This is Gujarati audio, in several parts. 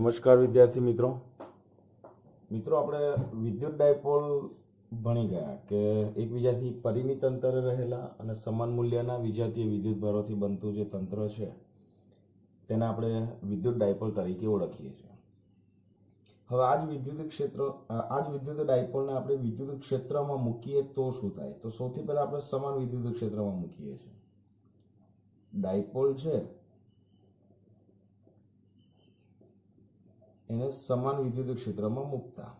નમસ્કાર વિદ્યાર્થી મિત્રો આપણે વિદ્યુત ડાયપોલ ભણી ગયા કે એકબીજાથી પરિમિત અંતરે રહેલા અને સમાન મૂલ્યના વિજાતીય વિદ્યુતભારોથી બનતું જે તંત્ર છે તેને આપણે વિદ્યુત ડાયપોલ તરીકે ઓળખીએ છીએ। હવે આ જ વિદ્યુત ડાયપોલને આપણે વિદ્યુત ક્ષેત્રમાં મૂકીએ તો શું થાય? તો સૌથી પહેલા આપણે સમાન વિદ્યુત ક્ષેત્રમાં મૂકીએ છીએ। ડાયપોલ છે એને સમાન વિદ્યુત ક્ષેત્રમાં મૂકતા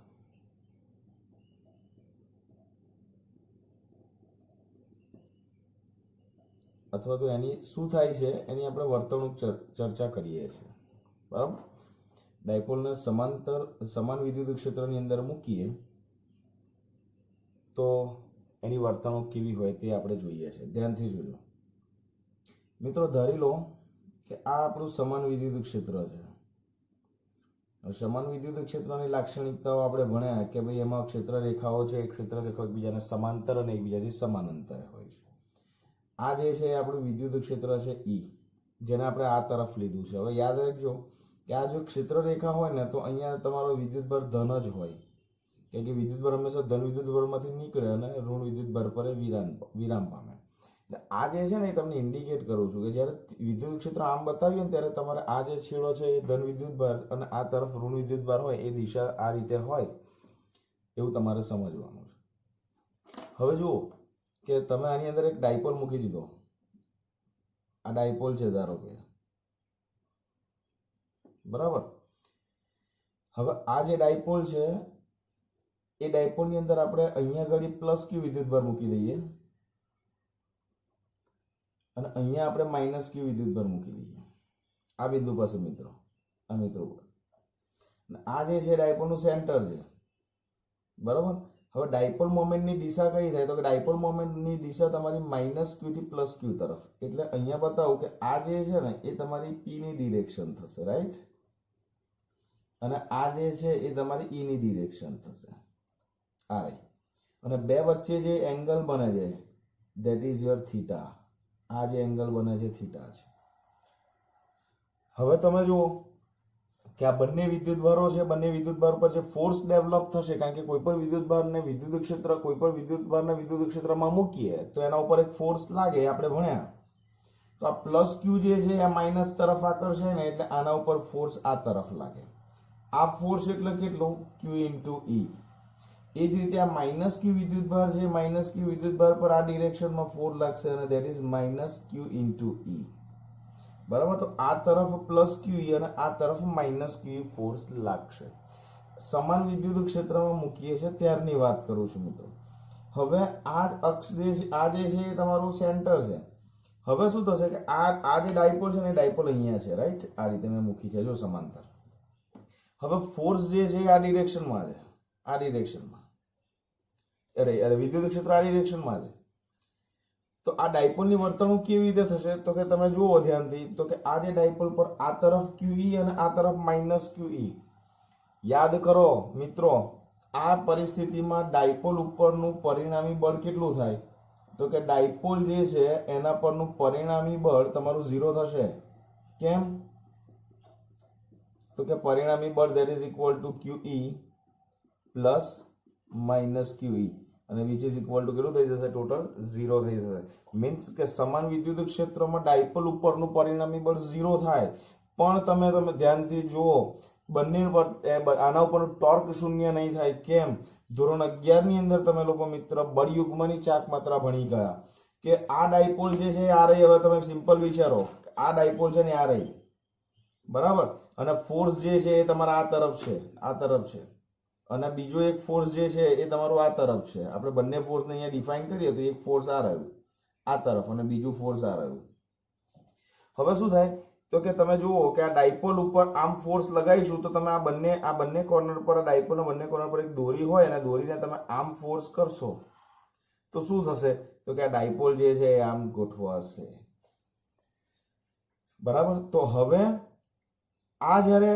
અથવા તો એની શું થાય છે એની આપણે વર્તણૂક ચર્ચા કરીએ છીએ, બરાબર। ડાયપોલને સમાન વિદ્યુત ક્ષેત્રની અંદર મૂકીએ તો એની વર્તણૂક કેવી હોય તે આપણે જોઈએ છે। ધ્યાનથી જોજો મિત્રો। ધારી લો કે આ આપણું સમાન વિદ્યુત ક્ષેત્ર છે। સમાન વિદ્યુત ક્ષેત્રની લાક્ષણિકતાઓ આપણે ભણ્યા કે ભાઈ એમાં ક્ષેત્ર રેખાઓ છે, ક્ષેત્ર રેખાઓ એકબીજાને સમાંતર અને એકબીજાથી સમાન અંતરે હોય છે। આ જે છે આપણું વિદ્યુત ક્ષેત્ર છે E, જેને આપણે આ તરફ લીધું છે। હવે યાદ રાખજો કે આ જો ક્ષેત્ર રેખા હોય ને તો અહીંયા તમારો વિદ્યુતભાર ધન જ હોય, કેમ કે વિદ્યુતભાર હંમેશા ધન વિદ્યુતભારમાંથી નીકળે અને ઋણ વિદ્યુતભાર પર વિરામ પામે। આ જે છે ને એ તમને ઇન્ડિકેટ કરું છું કે જ્યારે વિદ્યુત ક્ષેત્ર આમ બતાવીએ ને ત્યારે તમારે આ જે છેડો છે એ ધન વિદ્યુતભાર અને આ તરફ ઋણ વિદ્યુતભાર હોય એ દિશા આ રીતે હોય એવું તમારે સમજવાનું છે। હવે જુઓ કે તમે આની અંદર એક ડાયપોલ મૂકી દીધો। આ ડાયપોલ છે ધારો કે, બરાબર। હવે આ જે ડાયપોલ છે એ ડાયપોલની અંદર આપણે અહીંયા આગળ પ્લસ ક્યુ વિદ્યુતભાર મૂકી દઈએ અને અહીંયા આપણે માઇનસ ક્યુ વિદ્યુતભાર મૂકી દઈએ આ બિંદુ પાસે મિત્રો, આ મિત્રો પર। આ જે છે ડાયપોલનું સેન્ટર છે, બરાબર। હવે ડાયપોલ મોમેન્ટની દિશા કઈ થાય? તો કે ડાયપોલ મોમેન્ટની દિશા તમારી માઇનસ ક્યુ થી પ્લસ ક્યુ તરફ। એટલે અહીંયા બતાવું કે આ જે છે ને એ તમારી પી ની ડિરેક્શન થશે, રાઈટ? અને આ જે છે એ તમારી ઈ ની ડિરેક્શન થશે, આ રહી। અને બે વચ્ચે જે એંગલ બને છે ધેટ ઇઝ યોર થીટા। આ જે એંગલ બને છે થીટા છે। હવે તમે જુઓ કે આ બંને વિદ્યુતભારો છે, બંને વિદ્યુતભાર પર જે ફોર્સ ડેવલપ થશે, કારણ કે કોઈ પણ વિદ્યુતભારને વિદ્યુત ક્ષેત્ર કોઈ પણ વિદ્યુતભારને વિદ્યુત ક્ષેત્રમાં મૂકીએ તો એના ઉપર એક ફોર્સ લાગે, આપણે ભણ્યા। તો આ પ્લસ ક્યુ જે છે આ માઇનસ તરફ આકર્ષે ને એટલે આના ઉપર ફોર્સ આ તરફ લાગે। આ ફોર્સ એટલે કેટલું? ક્યુ ઇન્ટુ ઈ। એ જ રીતે આ માઇનસ ક્યુ વિદ્યુતભાર છે, માઇનસ ક્યુ વિદ્યુતભાર પર આ ડિરેક્શનમાં ફોર્સ લાગશે અને that is minus Q into E, બરાબર। તો આ તરફ પ્લસ ક્યુ અને આ તરફ માઇનસ ક્યુ ફોર્સ લાગશે। સમાન વિદ્યુત ક્ષેત્રમાં મૂકીએ છીએ ત્યારની વાત કરું છું મિત્રો। હવે આ અક્ષ આ જે છે એ તમારું સેન્ટર છે। હવે શું થશે કે આ જે ડાયપોલ છે ને ડાયપોલ અહીંયા છે, રાઈટ? આ રીતે મેં મૂકી છે જો સમાંતર। હવે ફોર્સ જે છે આ ડિરેક્શનમાં છે, આ ડિરેક્શનમાં, અરે વિદ્યુત ક્ષેત્ર આ ડિરેક્શનમાં છે। તો આ ડાયપોલની વર્તણૂક કેવી રીતે થશે? તો કે તમે જુઓ ધ્યાનથી, તો કે આ જે ડાયપોલ પર આ તરફ QE અને આ તરફ માઇનસ QE। યાદ કરો મિત્રો, આ પરિસ્થિતિમાં ડાયપોલ ઉપરનું પરિણામી બળ કેટલું થાય? તો કે ડાયપોલ જે છે એના પરનું પરિણામી બળ તમારું 0 થશે। કેમ? તો કે પરિણામી બળ that is equal two QE plus minus QE અને વિચ ઇઝ ઇક્વલ ટુ કેટલું થઈ જશે? ટોટલ 0 થઈ જશે। મીન્સ કે સમાન વિદ્યુત ક્ષેત્રમાં ડાયપોલ ઉપરનું પરિણામી બળ 0 થાય, પણ તમે ધ્યાનથી જુઓ બંને પર આના ઉપર ટોર્ક શૂન્ય નહીં થાય। કેમ? ધોરણ 11 ની અંદર તમે લોકો મિત્ર બળયુગ્મની ચાક માત્રા ભણી ગયા કે આ ડાયપોલ જે છે આ રહી। હવે તમે સિમ્પલ વિચારો, આ ડાયપોલ છે ને આ રહી, બરાબર? અને ફોર્સ જે છે એ તમારા આ તરફ છે, આ તરફ છે, અને બીજો એક ફોર્સ જે છે એ તમારું આ તરફ છે। આપણે બંને ફોર્સને અહીંયા ડિફાઇન કરીએ તો એક ફોર્સ આ રહ્યું આ તરફ અને બીજું ફોર્સ આ રહ્યું। હવે શું થાય? તો કે તમે જુઓ કે આ ડાયપોલ ઉપર આમ ફોર્સ લગાવીશું તો તમે આ બંને કોર્નર પર, ડાયપોલના બંને કોર્નર પર એક દોરી હોય અને દોરીને તમે આમ ફોર્સ કરશો તો શું થશે? તો કે આ ડાયપોલ જે છે એ આમ ગોઠવાશે, બરાબર? તો હવે આ જ્યારે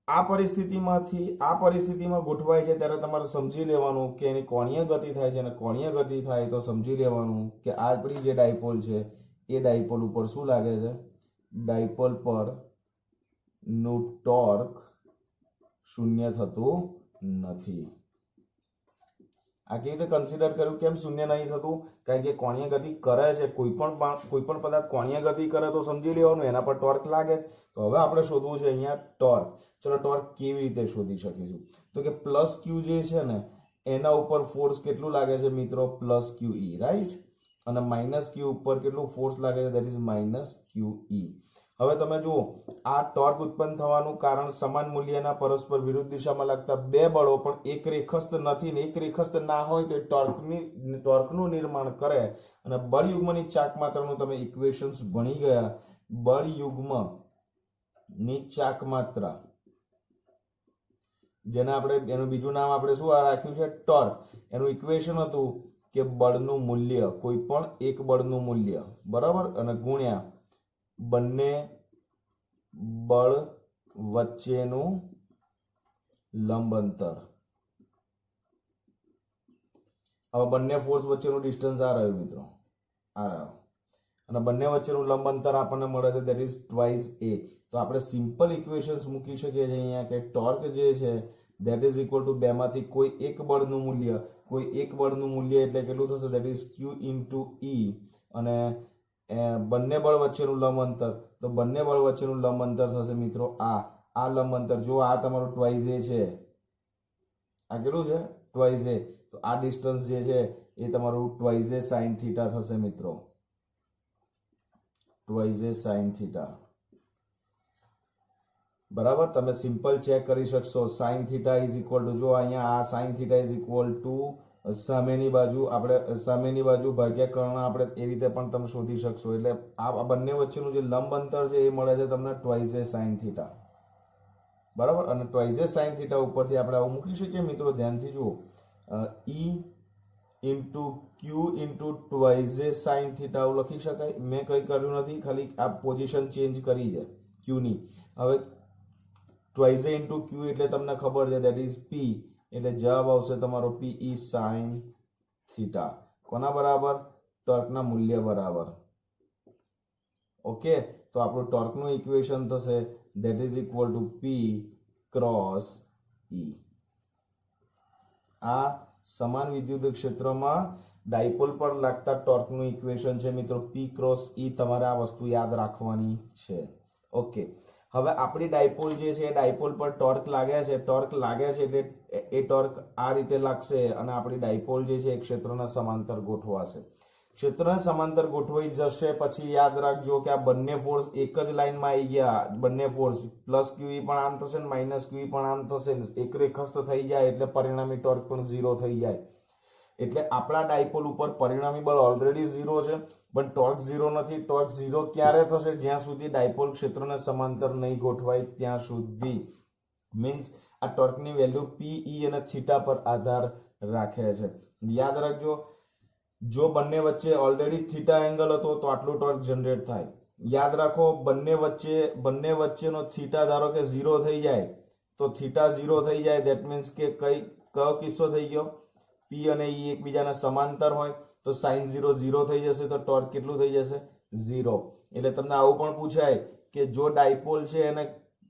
આ પરિસ્થિતિમાં ગોઠવાય છે ત્યારે તમારે સમજી લેવાનું કે એની કોણીય ગતિ થાય છે, અને કોણીય ગતિ થાય તો સમજી લેવાનું કે આપણી જે ડાયપોલ છે એ ડાયપોલ ઉપર શું લાગે છે? ડાયપોલ પર નું ટોર્ક શૂન્ય થતું નથી. આ કેવી રીતે કન્સિડર કર્યું? કેમ શૂન્ય નહીં થતું? કારણ કે કોણીય ગતિ કરે છે, કોઈ પણ પદાર્થ કોણીય ગતિ કરે તો સમજી લેવાનું એના પર ટોર્ક લાગે. તો હવે આપણે શોધવું છે અહીંયા ટોર્ક. ચલો ટોર્ક કેવી રીતે શોધી શકીશું? તો કે પ્લસ ક્યુ જે છે ને એના ઉપર ફોર્સ કેટલું લાગે છે મિત્રો? પ્લસ ક્યુ ઈ, રાઈટ? અને માઇનસ ક્યુ ઉપર કેટલું ફોર્સ લાગે છે? દેટ ઇઝ માઇનસ ક્યુ ઈ. હવે તમે જુઓ, આ ટોર્ક ઉત્પન્ન થવાનું કારણ સમાન મૂલ્યના પરસ્પર વિરુદ્ધ દિશામાં લાગતા બે બળો પણ એક રેખસ્થ નથી ને એક રેખસ્થ ના હોય તો ટોર્કનું નિર્માણ કરે. અને બળ યુગ્મની ચાક માત્રાનું તમે ઇક્વેશન્સ ભણી ગયા. બળ યુગ્મની ચાક માત્રા, જેને આપણે એનું બીજું નામ આપણે શું રાખ્યું છે? ટોર્ક. એનું ઇક્વેશન હતું કે બળનું મૂલ્ય, કોઈ પણ એક બળનું મૂલ્ય, બરાબર, અને ગુણ્યા બંને બળ વચ્ચેનું લંબ અંતર. હવે બંને ફોર્સ વચ્ચેનું ડિસ્ટન્સ આ રહ્યું મિત્રો, આ રહ્યો, અને બંને વચ્ચેનું લંબ અંતર આપણને મળે છે દેટ ઇઝ ટ્વાઇસ એ. તો આપણે સિમ્પલ ઇક્વેશન્સ મૂકી શકીએ છીએ અહીંયા કે ટોર્ક જે છે દેટ ઇઝ ઇક્વલ ટુ બેમાંથી કોઈ એક બળનું મૂલ્ય, કોઈ એક બળનું મૂલ્ય એટલે કેટલું થશે? દેટ ઇઝ ક્યુ ઇન્ટુ ઈ, અને બંને બળ વચ્ચેનું લંબ અંતર, તો બંને બળ વચ્ચેનું લંબ અંતર થશે મિત્રો આ લંબ અંતર. જો આ તમારું ટ્વાઇસ એ છે, આ કેટલું છે? ટ્વાઇસ એ. તો આ ડિસ્ટન્સ જે છે એ તમારું ટ્વાઇસ એ સાઇન થીટા થશે મિત્રો, ટ્વાઇસ એ સાઇન થીટા. બરાબર, તમે સિમ્પલ ચેક કરી શકશો. Sine theta is equal two, જો અહીંયા આ sine theta is equal two સામેની બાજુ, આપણે સામેની બાજુ ભાગ્યા કર્ણ, આપણે એ રીતે પણ તમે શોધી શકશો. એટલે આ બંને વચ્ચેનું જે લંબ અંતર છે એ મળે છે તમને ટ્વાઇસ એ સાઇન થીટા. બરાબર, અને ટ્વાઇસ એ સાઇન થીટા ઉપરથી આપણે આવું મૂકી શકીએ મિત્રો, ધ્યાનથી જુઓ. E into Q into twice A sine theta આવું લખી શકાય. મેં કંઈ કર્યું નથી, ખાલી આ પોઝિશન ચેન્જ કરી છે ક્યુની. હવે ટ્વાઇસ એ ઇન્ટુ ક્યુ એટલે તમને ખબર છે દેટ ઇઝ પી, એટલે જવાબ આવશે તમારો પી ઈ સાઇન થીટા. કોના બરાબર? ટોર્કના મૂલ્ય બરાબર. ઓકે, તો આપણું ટોર્કનું ઇક્વેશન થશે that is equal to P cross E. આ સમાન વિદ્યુત ક્ષેત્રમાં ડાયપોલ પર લાગતા ટોર્કનું ઇક્વેશન છે મિત્રો, પી ક્રોસ ઈ. તમારે આ વસ્તુ યાદ રાખવાની છે. ઓકે, હવે આપણી ડાયપોલ જે છે ડાયપોલ પર ટોર્ક લાગે છે, ટોર્ક લાગે છે એટલે એ ટોર્ક આ રીતે લાગશે અને આપણી ડાયપોલ જે છે એ ક્ષેત્રના સમાંતર ગોઠવાશે. ક્ષેત્રના સમાંતર ગોઠવાઈ જશે પછી યાદ રાખજો કે આ બંને ફોર્સ એક જ લાઈનમાં આવી ગયા. બંને ફોર્સ પ્લસ ક્યુઈ પણ આમ થશે ને માઇનસ ક્યુઈ પણ આમ થશે, એક રેખસ્થ થઈ જાય એટલે પરિણામી ટોર્ક પણ 0 થઈ જાય. એટલે આપણા ડાયપોલ ઉપર પરિણામી બળ ઓલરેડી 0 છે, પણ ટોર્ક 0 નથી. ટોર્ક 0 ક્યારે થશે? જ્યાં સુધી ડાયપોલ ક્ષેત્રને સમાંતર નહીં ગોઠવાય ત્યાં સુધી. મીન્સ આ ટોર્કની વેલ્યુ પી ઈ અને થીટા પર આધાર રાખે છે. યાદ રાખજો, જો બંને વચ્ચે ઓલરેડી થીટા એંગલ હતો તો આટલું ટોર્ક જનરેટ થાય. યાદ રાખો, બંને વચ્ચેનો થીટા ધારો કે 0 થઈ જાય તો થીટા 0 થઈ જાય દેટ મીન્સ કે કયો કિસ્સો થઈ ગયો? પી અને ઈ એકબીજાના સમાંતર હોય તો સાઇન 0 0 થઈ જશે, તો ટોર્ક કેટલું થઈ જશે? 0. એટલે તમને આવું પણ પૂછાય કે જો ડાયપોલ છે એને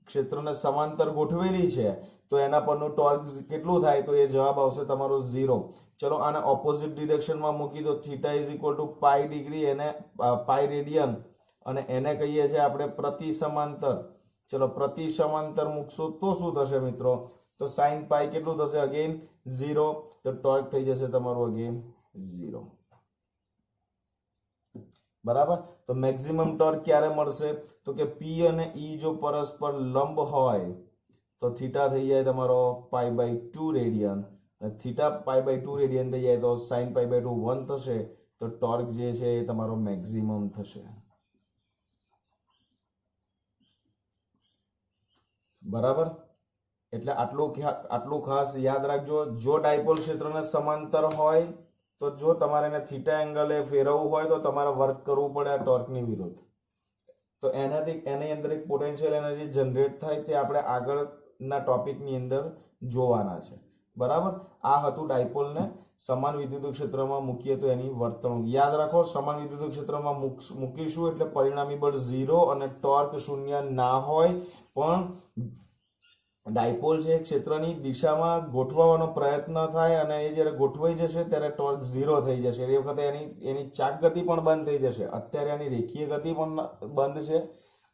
ક્ષેત્રને સમાંતર ગોઠવેલી છે તો એના પરનું ટોર્ક કેટલું થાય? તો એ જવાબ આવશે તમારો 0. ચલો આને ઓપોઝિટ ડિરેક્શનમાં મૂકી દો. Theta is equal to pi degree, એને પાઈ રેડિયન, અને એને કહીએ છીએ આપણે પ્રતિ સમાંતર. ચલો પ્રતિ સમાંતર મૂકશો તો શું થશે મિત્રો? તો સાઇન પાઈ કેટલું થશે? અગેન 0. તો ટોર્ક થઈ જશે તમારું અગેન 0. બરાબર, તો મેક્સિમમ ટોર્ક ક્યારે મળશે? તો કે પી અને ઈ જો પરસ્પર લંબ હોય તો થીટા થઈ જાય તમારો π/2 રેડિયન, અને થીટા π/2 રેડિયન થઈ જાય તો સાઇન π/2 1 થશે. તો ટોર્ક જે છે એ તમારો મેક્સિમમ થશે. બરાબર, એટલે આટલું ખાસ યાદ રાખજો. જો ડાયપોલ ક્ષેત્રને સમાંતર હોય તો જો તમારે એને થીટા એંગલે ફેરવવું હોય તો તમારે વર્ક કરવું પડે આ ટોર્કની વિરુદ્ધ. તો એની અંદર એક પોટેન્શિયલ એનર્જી જનરેટ થાય, તે આપણે આગળના ટોપિકની અંદર જોવાના છે. બરાબર, આ હતું ડાયપોલને સમાન વિદ્યુત ક્ષેત્રમાં મૂકીએ તો એની વર્તણૂક. યાદ રાખો, સમાન વિદ્યુત ક્ષેત્રમાં મૂકીશું એટલે પરિણામી બળ 0 અને ટોર્ક 0 ના હોય, પણ ડાયપોલ છે ક્ષેત્રની દિશામાં ગોઠવવાનો પ્રયત્ન થાય અને એ જ્યારે ગોઠવાઈ જશે ત્યારે ટોર્ક 0 થઈ જશે. એ વખતે એની ચાક ગતિ પણ બંધ થઈ જશે. અત્યારે આની રેખીય ગતિ પણ બંધ છે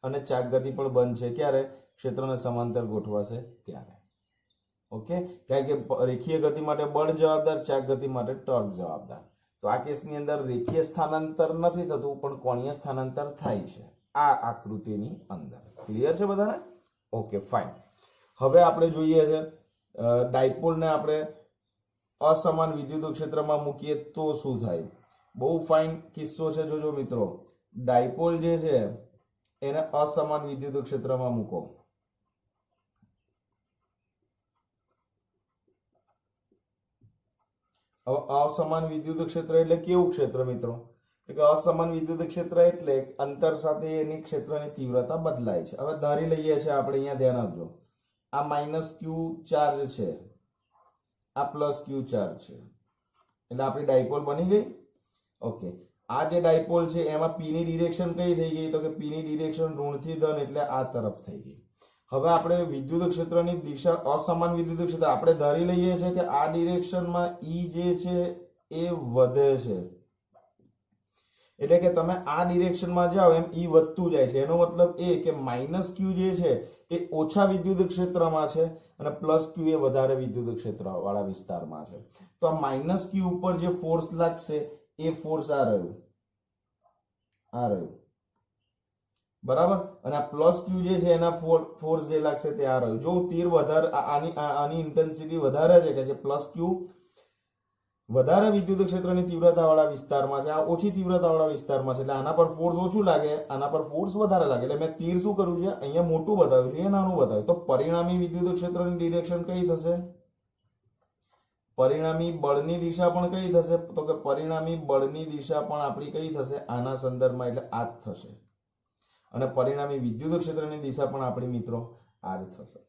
અને ચાક ગતિ પણ બંધ છે. ક્યારે? ક્ષેત્રને સમાંતર ગોઠવાશે ત્યારે. ઓકે, કારણ કે રેખીય ગતિ માટે બળ જવાબદાર, ચાક ગતિ માટે ટોર્ક જવાબદાર. તો આ કેસની અંદર રેખીય સ્થાનાંતર નથી થતું પણ કોણીય સ્થાનાંતર થાય છે આ આકૃતિની અંદર. ક્લિયર છે બધાને? Okay, fine. હવે આપણે જોઈએ છે ડાયપોલને આપણે અસમાન વિદ્યુત ક્ષેત્રમાં મૂકીએ તો શું થાય. બહુ ફાઇન કિસ્સો છે. જોજો મિત્રો, ડાયપોલ જે છે એને અસમાન વિદ્યુત ક્ષેત્રમાં મૂકો. હવે અસમાન વિદ્યુત ક્ષેત્ર એટલે કેવું ક્ષેત્ર મિત્રો? કે અસમાન વિદ્યુત ક્ષેત્ર એટલે અંતર સાથે એની ક્ષેત્રની તીવ્રતા બદલાય છે. હવે ધારી લઈએ છીએ આપણે, અહીંયા ધ્યાન આપજો, આ માઇનસ ક્યુ ચાર્જ છે, આ પ્લસ ક્યુ ચાર્જ છે, એટલે આપણી ડાયપોલ બની ગઈ. ઓકે, આ જે ડાયપોલ છે એમાં પી ની ડિરેક્શન કઈ થઈ ગઈ? તો કે પી ની ડિરેક્શન ઋણથી ધન એટલે આ તરફ થઈ ગઈ. હવે આપણે વિદ્યુત ક્ષેત્રની દિશા, અસમાન વિદ્યુત ક્ષેત્ર આપણે ધારી લઈએ છીએ કે આ ડિરેક્શનમાં ઈ જે છે એ વધે છે, એટલે કે તમે આ ડિરેક્શનમાં જાઓ એમ ઈ વધતું જાય છે. એનો મતલબ એ કે માઇનસ ક્યુ જે છે એ ઓછા વિદ્યુત ક્ષેત્રમાં છે અને પ્લસ ક્યુ એ વધારે વિદ્યુત ક્ષેત્ર વાળા વિસ્તારમાં છે. તો આ માઇનસ ક્યુ ઉપર જે ફોર્સ લાગશે એ ફોર્સ આ રહ્યું, બરાબર. અને આ પ્લસ ક્યુ જે છે એના ફોર્સ જે લાગશે તે આ રહ્યું. જો તીર વધારે, આની ઇન્ટેન્સિટી વધારે છે કે પ્લસ ક્યુ વધારે વિદ્યુત ક્ષેત્રની તીવ્રતા વાળા વિસ્તારમાં છે, આ ઓછી તીવ્રતા વાળા વિસ્તારમાં છે, એટલે આના પર ફોર્સ ઓછું લાગે, આના પર ફોર્સ વધારે લાગે. એટલે મેં તીર શું કર્યું છે, અહીંયા મોટું બતાવ્યું છે, અહીંયા નાનું બતાવ્યું. તો પરિણામી વિદ્યુત ક્ષેત્રની ડિરેક્શન કઈ થશે? પરિણામી બળની દિશા પણ કઈ થશે? તો કે પરિણામી બળની દિશા પણ આપણી કઈ થશે? આના સંદર્ભમાં, એટલે આ જ થશે. અને પરિણામી વિદ્યુત ક્ષેત્રની દિશા પણ આપણી મિત્રો આ જ થશે.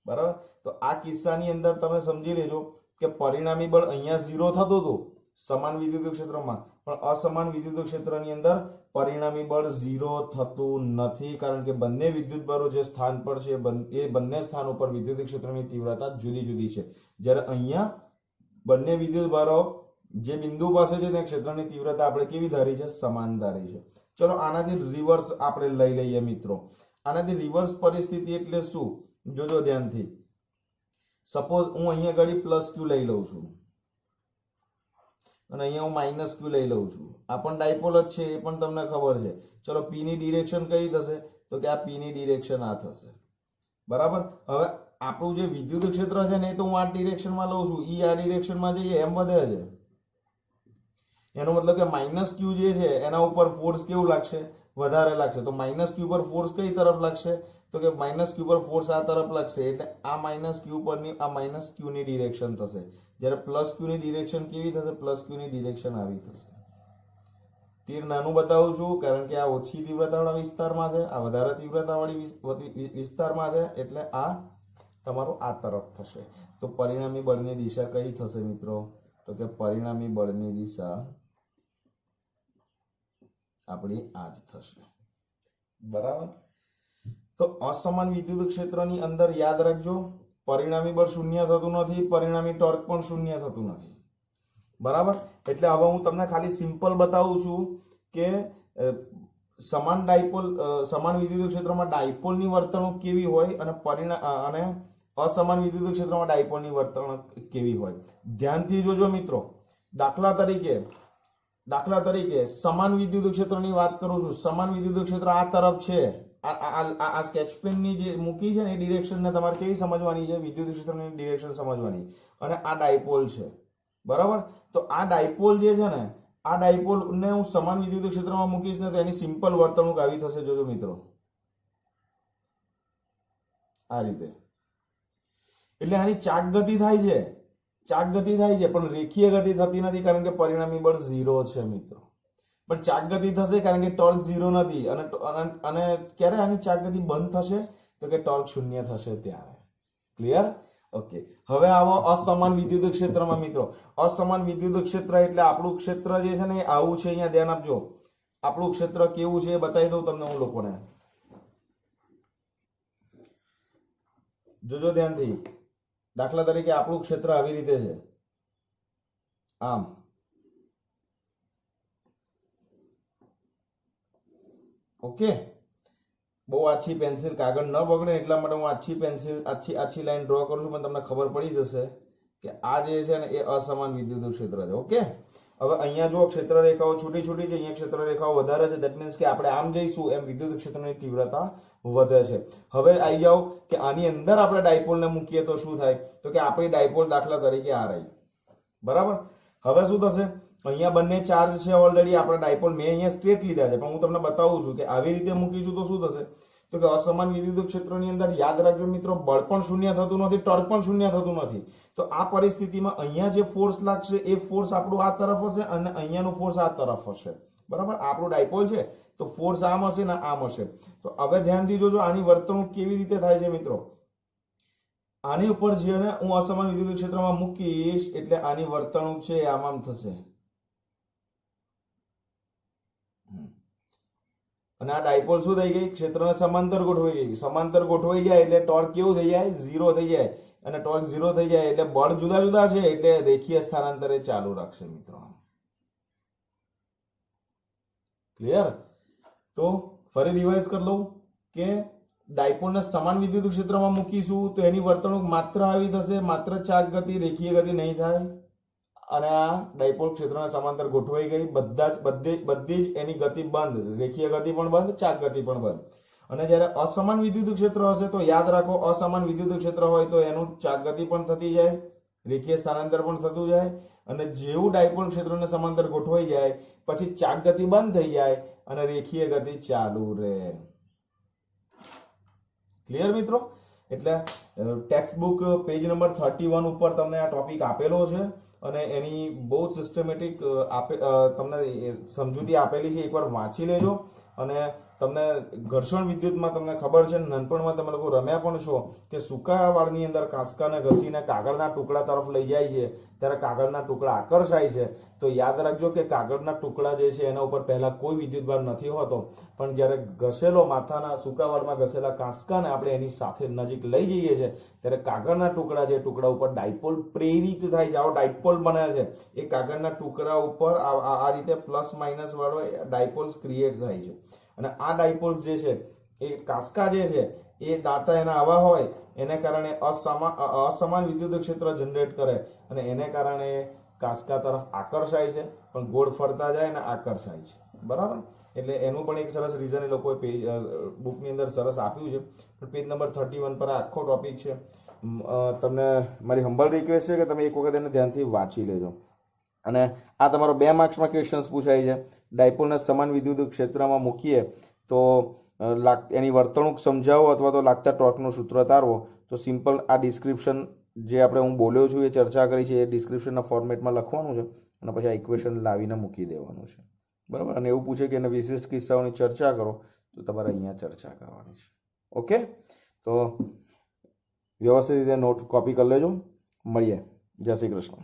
બરાબર. તો આ કિસ્સાની અંદર તમે સમજી લેજો કે પરિણામી બળ અહીંયા 0 થતું હતું સમાન વિદ્યુત ક્ષેત્રમાં, પણ અસમાન વિદ્યુત ક્ષેત્રની અંદર પરિણામી બળ 0 થતું નથી, કારણ કે બંને વિદ્યુત બળો જે સ્થાન પર છે એ બંને સ્થાન ઉપર વિદ્યુત ક્ષેત્રની તીવ્રતા જુદી જુદી છે. જ્યારે અહીંયા બંને વિદ્યુત ભારો જે બિંદુ પાસે છે તે ક્ષેત્રની તીવ્રતા આપણે કેવી ધારી છે? સમાન ધારી છે. ચલો આનાથી રિવર્સ આપણે લઈ લઈએ મિત્રો. આનાથી રિવર્સ પરિસ્થિતિ એટલે શું? જોજો ધ્યાનથી. સપોઝ હું અહીંયા ઘડી પ્લસ ક્યુ લઈ લઉં છું અને અહીંયા હું માઇનસ ક્યુ લઈ લઉં છું. આ પણ ડાયપોલ જ છે, એ પણ તમને ખબર છે. ચલો પી ની ડિરેક્શન કઈ થશે? તો કે આ પી ની ડિરેક્શન આ થશે. બરાબર. હવે આપણું જે વિદ્યુત ક્ષેત્ર છે ને એ તો હું આ ડિરેક્શનમાં લઉં છું, ઈ આ ડિરેક્શનમાં જઈએ એમ વધે છે. એનો મતલબ કે માઇનસ ક્યુ જે છે એના ઉપર ફોર્સ કેવું લાગશે? વધારે લાગશે. તો માઇનસ ક્યુ પર ફોર્સ કઈ તરફ લાગશે? તો કે માઇનસ ક્યુ પર ફોર્સ આ તરફ લાગશે, એટલે આ માઇનસ ક્યુ પરની આ માઇનસ ક્યુ ની ડિરેક્શન થશે. જ્યારે પ્લસ ક્યુ ની ડિરેક્શન કેવી થશે? પ્લસ ક્યુ ની ડિરેક્શન આવી થશે. તીર નાનું બતાવું છું કારણ કે આ ઓછી તીવ્રતા વાળા વિસ્તારમાં છે, આ વધારે તીવ્રતા વાળી વિસ્તારમાં છે, એટલે આ તમારું આ તરફ થશે. તો પરિણામી બળની દિશા કઈ થશે મિત્રો? તો કે પરિણામી બળની દિશા આપણી આ જ થશે. બરાબર. તો અસમાન વિદ્યુત ક્ષેત્રની અંદર યાદ રાખજો, પરિણામી બળ શૂન્ય થતું નથી, પરિણામી ટોર્ક પણ શૂન્ય થતું નથી. બરાબર. એટલે હવે હું તમને ખાલી સિમ્પલ બતાવું છું કે સમાન ડાયપોલ, સમાન વિદ્યુત ક્ષેત્રમાં ડાયપોલની વર્તણૂક કેવી હોય અને અસમાન વિદ્યુત ક્ષેત્રમાં ડાયપોલની વર્તણૂક કેવી હોય. ધ્યાનથી જોજો મિત્રો. દાખલા તરીકે સમાન વિદ્યુત ક્ષેત્રની વાત કરું છું. સમાન વિદ્યુત ક્ષેત્ર આ તરફ છે, આ સ્કેચ પેનની જે મૂકી છે ને એ ડિરેક્શનને તમારે કેવી સમજવાની છે? વિદ્યુત ક્ષેત્રની ડિરેક્શન સમજવાની. અને આ ડાયપોલ છે. બરાબર. તો આ ડાયપોલ જે છે ને, આ ડાયપોલને હું સમાન વિદ્યુત ક્ષેત્રમાં મૂકીશ ને તો એની સિમ્પલ વર્તણૂક આવી થશે. જોજો મિત્રો, આ રીતે. એટલે આની ચાક ગતિ થાય છે, પણ રેખીય ગતિ થતી નથી કારણ કે પરિણામી બળ 0 છે મિત્રો. પણ ચાક ગતિ થશે કારણ કે ટોર્ક 0 નથી. અને ક્યારે આની ચાક ગતિ બંધ થશે? તો કે ટોર્ક 0 થશે ત્યારે. ક્લિયર? ઓકે. હવે આવો અસમાન વિદ્યુત ક્ષેત્રમાં મિત્રો. અસમાન વિદ્યુત ક્ષેત્ર એટલે આપણું ક્ષેત્ર જે છે ને એ આવું છે. અહીંયા ધ્યાન આપજો. આપણું ક્ષેત્ર કેવું છે એ બતાવી દઉં તમને હું લોકોને. જોજો ધ્યાનથી. દાખલા તરીકે આપણું ક્ષેત્ર આવી રીતે છે, આમ. ઓકે, બહુ આછી પેન્સિલ કાગળ ન બગડે એટલા માટે હું આછી પેન્સિલ આછી લાઈન ડ્રો કરું છું, પણ તમને ખબર પડી જશે કે આ જે છે ને એ અસમાન વિદ્યુત ક્ષેત્ર છે. ઓકે, હવે અહીંયા જો ક્ષેત્ર રેખાઓ છૂટી છૂટી છે, અહીંયા ક્ષેત્ર રેખાઓ વધારે છે, ધેટ મીન્સ કે આપણે આમ જઈશું એમ વિદ્યુત ક્ષેત્રની તીવ્રતા વધે છે. હવે આવી જાઓ કે આની અંદર આપણે ડાયપોલને મૂકીએ તો શું થાય, તો કે આપણી ડાયપોલ દાખલા તરીકે આ રહી, બરાબર. હવે શું થશે, અહીંયા બંને ચાર્જ છે ઓલરેડી, આપણે ડાયપોલ મેં અહીંયા સ્ટ્રેટ લીધા છે, પણ હું તમને બતાવું છું કે આવી રીતે મૂકીશું તો શું થશે, તો કે અસમાન વિદ્યુત ક્ષેત્રની અંદર યાદ રાખજો મિત્રો, બળ પણ શૂન્ય થતું નથી, ટોર્ક પણ શૂન્ય થતું નથી. તો આ પરિસ્થિતિમાં અહીંયા જે ફોર્સ લાગશે એ ફોર્સ આપણું આ તરફ હશે અને અહીંયાનું ફોર્સ આ તરફ હશે, બરાબર. આપણું ડાયપોલ છે તો ફોર્સ આમ હશે ને આમ હશે. તો હવે ધ્યાનથી જોજો આની વર્તણૂક કેવી રીતે થાય છે મિત્રો. આની ઉપર જેને હું અસમાન વિદ્યુત ક્ષેત્રમાં મૂકીશ એટલે આની વર્તણૂક છે આમ આમ થશે, અને આ ડાયપોલ શું થઈ ગઈ, ક્ષેત્રને સમાંતર ગોઠવાઈ ગઈ. સમાંતર ગોઠવાઈ જાય એટલે ટોર્ક કેવું થઈ જાય, ઝીરો થઈ જાય, અને ટોર્ક ઝીરો થઈ જાય એટલે બળ જુદા જુદા છે એટલે રેખીય સ્થાનાંતરે ચાલુ રાખશે મિત્રો. ક્લિયર? તો ફરી રિવાઇઝ કરી લઉં કે ડાયપોલને સમાન વિદ્યુત ક્ષેત્રમાં મૂકીશું તો એની વર્તણૂક માત્ર આવી થશે, માત્ર ચાક ગતિ, રેખીય ગતિ નહીં થાય. અને આ ડાયપોલ ક્ષેત્રના સમાંતર ગોઠવાઈ ગઈ, બધી જ એની ગતિ બંધ, રેખીય ગતિ પણ બંધ, ચાક ગતિ પણ બંધ. અને જ્યારે અસમાન વિદ્યુત ક્ષેત્ર હશે તો યાદ રાખો, અસમાન વિદ્યુત ક્ષેત્ર હોય તો એનું ચાક ગતિ પણ થતી જાય, રેખીય સ્થાનાંતર પણ થતું જાય, અને જેવું ડાયપોલ ક્ષેત્રને સમાંતર ગોઠવાઈ જાય પછી ચાક ગતિ બંધ થઈ જાય અને રેખીય ગતિ ચાલુ રહે. ક્લિયર મિત્રો? એટલે ટેક્સ્ટ બુક પેજ નંબર 31 ઉપર તમને આ ટોપિક આપેલો છે અને એની બહુ સિસ્ટમેટિક તમને સમજૂતી આપેલી છે, એકવાર વાંચી લેજો. અને તમને ઘર્ષણ વિદ્યુતમાં તમને ખબર છે, નાનપણમાં તમે લોકો રમ્યા પણ છો કે સૂકા વાળની અંદર કાંસકાને ઘસીને કાગળના ટુકડા તરફ લઈ જાય છે ત્યારે કાગળના ટુકડા આકર્ષાય છે. તો યાદ રાખજો કે કાગળના ટુકડા જે છે એના ઉપર પહેલા કોઈ વિદ્યુતભાર નથી હોતો, પણ જ્યારે ઘસેલો માથાના સૂકા વાળમાં ઘસેલા કાંસકાને આપણે એની સાથે નજીક લઈ જઈએ છીએ ત્યારે કાગળના ટુકડા જે ટુકડા ઉપર ડાયપોલ પ્રેરિત થાય છે, આવો ડાયપોલ બને છે. એ કાગળના ટુકડા ઉપર આ રીતે પ્લસ માઇનસ વાળો ડાયપોલ્સ ક્રિએટ થાય છે. અને આ ડાયપોલ્સ જે છે એ કાંસકા જે છે એ દાંતા એના આવા હોય એને કારણે અસમાન વિદ્યુત ક્ષેત્ર જનરેટ કરે અને એને કારણે કાંસકા તરફ આકર્ષાય છે, પણ ગોળ ફરતા જાય ને આકર્ષાય છે, બરાબર. એટલે એનું પણ એક સરસ રીઝન એ લોકોએ બુકની અંદર સરસ આપ્યું છે. પેજ નંબર 31 પર આખો ટોપિક છે. તમને મારી હમ્બલ રિક્વેસ્ટ છે કે તમે એક વખત એને ધ્યાનથી વાંચી લેજો. અને આ તમારો 2 માર્ક્સમાં ક્વેશ્ચન્સ પૂછાય છે. ડાયપોલને સમાન વિદ્યુત ક્ષેત્રમાં મૂકીએ તો એની વર્તણૂક સમજાવો અથવા તો લાગતા ટોર્કનું સૂત્ર તારવો. તો સિમ્પલ આ ડિસ્ક્રિપ્શન જે આપણે હું બોલ્યો છું એ ચર્ચા કરી છે એ ડિસ્ક્રિપ્શનના ફોર્મેટમાં લખવાનું છે અને પછી આ ઇક્વેશન લાવીને મૂકી દેવાનું છે, બરાબર. અને એવું પૂછે કે એને વિશિષ્ટ કિસ્સાઓની ચર્ચા કરો તો તમારે અહીંયા ચર્ચા કરવાની છે. ઓકે, તો વ્યવસ્થિત રીતે નોટ કોપી કરી લેજો. મળીએ. જય શ્રી કૃષ્ણ.